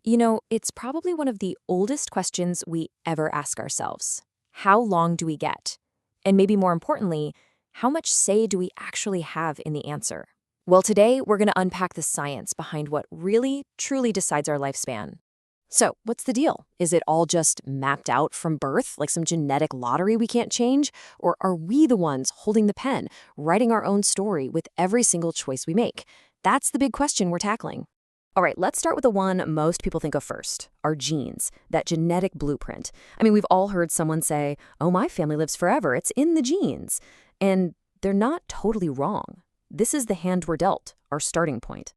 It's probably one of the oldest questions we ever ask ourselves. How long do we get? And maybe more importantly, how much say do we actually have in the answer? Well, today we're going to unpack the science behind what really, truly decides our lifespan. So, what's the deal? Is it all just mapped out from birth, like some genetic lottery we can't change? Or are we the ones holding the pen, writing our own story with every single choice we make? That's the big question we're tackling. All right, let's start with the one most people think of first, our genes, that genetic blueprint. We've all heard someone say, oh, my family lives forever, it's in the genes. And they're not totally wrong. This is the hand we're dealt, our starting point.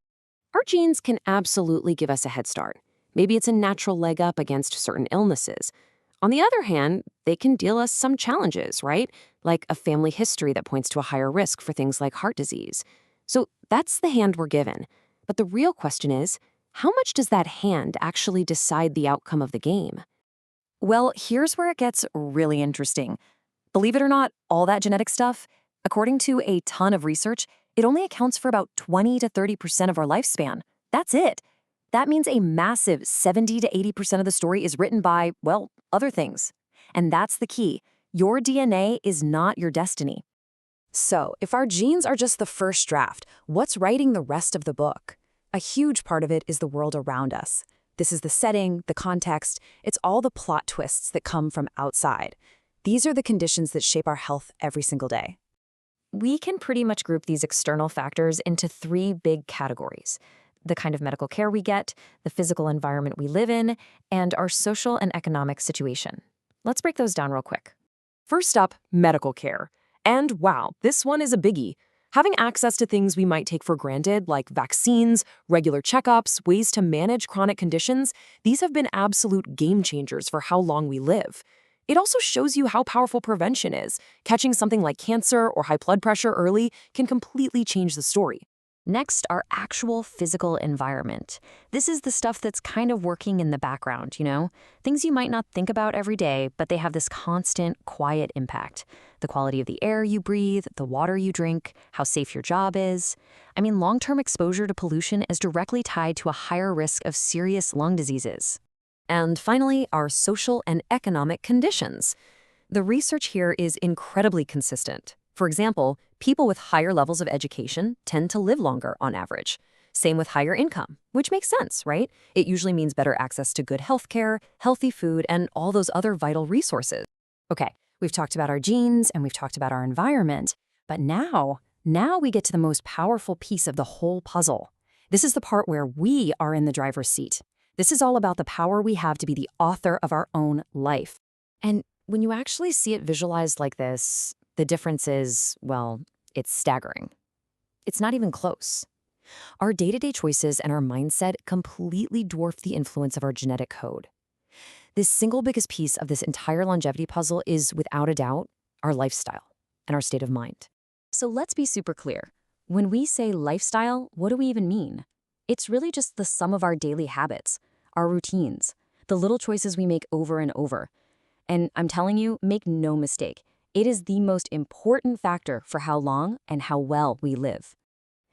Our genes can absolutely give us a head start. Maybe it's a natural leg up against certain illnesses. On the other hand, they can deal us some challenges, right? Like a family history that points to a higher risk for things like heart disease. So that's the hand we're given. But the real question is, how much does that hand actually decide the outcome of the game? Well, here's where it gets really interesting. Believe it or not, all that genetic stuff, according to a ton of research, it only accounts for about 20 to 30% of our lifespan. That's it. That means a massive 70 to 80% of the story is written by, well, other things. And that's the key. Your DNA is not your destiny. So, if our genes are just the first draft, what's writing the rest of the book? A huge part of it is the world around us. This is the setting, the context, it's all the plot twists that come from outside. These are the conditions that shape our health every single day. We can pretty much group these external factors into three big categories: the kind of medical care we get, the physical environment we live in, and our social and economic situation. Let's break those down real quick. First up, medical care. And wow, this one is a biggie. Having access to things we might take for granted, like vaccines, regular checkups, ways to manage chronic conditions, these have been absolute game changers for how long we live. It also shows you how powerful prevention is. Catching something like cancer or high blood pressure early can completely change the story. Next, our actual physical environment. This is the stuff that's kind of working in the background, Things you might not think about every day, but they have this constant, quiet impact. The quality of the air you breathe, the water you drink, how safe your job is. Long-term exposure to pollution is directly tied to a higher risk of serious lung diseases. And finally, our social and economic conditions. The research here is incredibly consistent. For example, people with higher levels of education tend to live longer on average. Same with higher income, which makes sense, right? It usually means better access to good healthcare, healthy food, and all those other vital resources. Okay, we've talked about our genes and we've talked about our environment, but now we get to the most powerful piece of the whole puzzle. This is the part where we are in the driver's seat. This is all about the power we have to be the author of our own life. And when you actually see it visualized like this, the difference is, well, it's staggering. It's not even close. Our day-to-day choices and our mindset completely dwarf the influence of our genetic code. This single biggest piece of this entire longevity puzzle is, without a doubt, our lifestyle and our state of mind. So let's be super clear. When we say lifestyle, what do we even mean? It's really just the sum of our daily habits, our routines, the little choices we make over and over. And I'm telling you, make no mistake, it is the most important factor for how long and how well we live.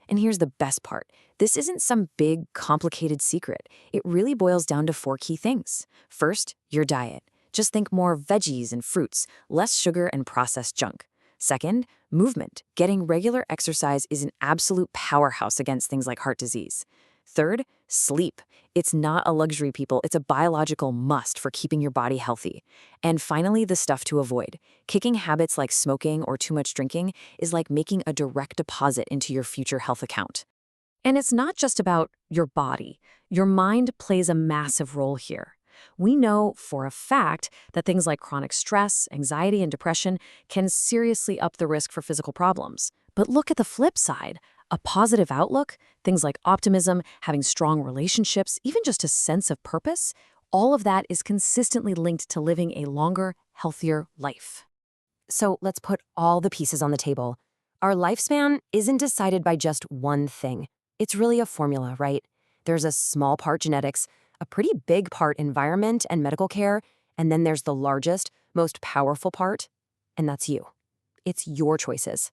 And here's the best part. This isn't some big, complicated secret. It really boils down to 4 key things. First, your diet. Just think more veggies and fruits, less sugar and processed junk. Second, movement. Getting regular exercise is an absolute powerhouse against things like heart disease. Third, sleep. It's not a luxury, people. It's a biological must for keeping your body healthy. And finally, the stuff to avoid. Kicking habits like smoking or too much drinking is like making a direct deposit into your future health account. And it's not just about your body. Your mind plays a massive role here. We know for a fact that things like chronic stress, anxiety, and depression can seriously up the risk for physical problems. But look at the flip side. A positive outlook, things like optimism, having strong relationships, even just a sense of purpose, all of that is consistently linked to living a longer, healthier life. So let's put all the pieces on the table. Our lifespan isn't decided by just one thing. It's really a formula, right? There's a small part genetics, a pretty big part environment and medical care, and then there's the largest, most powerful part, and that's you. It's your choices.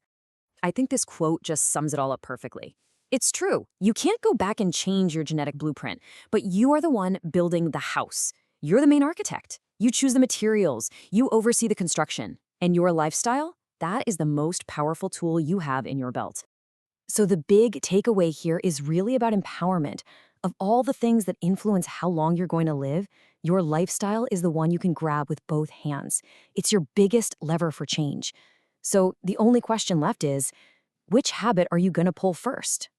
I think this quote just sums it all up perfectly. It's true. You can't go back and change your genetic blueprint, but you are the one building the house. You're the main architect. You choose the materials, you oversee the construction, and your lifestyle, that is the most powerful tool you have in your belt. So the big takeaway here is really about empowerment. Of all the things that influence how long you're going to live, your lifestyle is the one you can grab with both hands. It's your biggest lever for change. So the only question left is, which habit are you going to pull first?